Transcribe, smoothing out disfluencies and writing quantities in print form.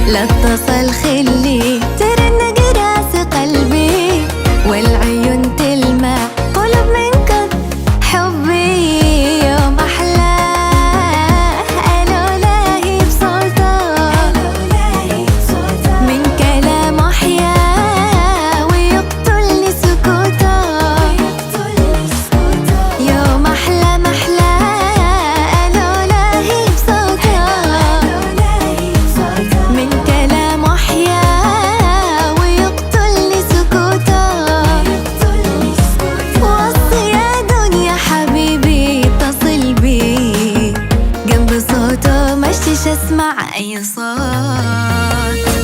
لا اتصل خلي ترنق راس قلبي والعيون تلمع قلوب من كثر حبي. يوم أحلى ألولاهي بصوته من كلام أحيا ويقتلني سكوته. يوم أحلى محلى ألولاهي بصوته من كلام أحيا ويقتلني سكوته. وصي يا دنيا حبيبي اتصل بي جنب صوته مشتش أسمع أي صوت.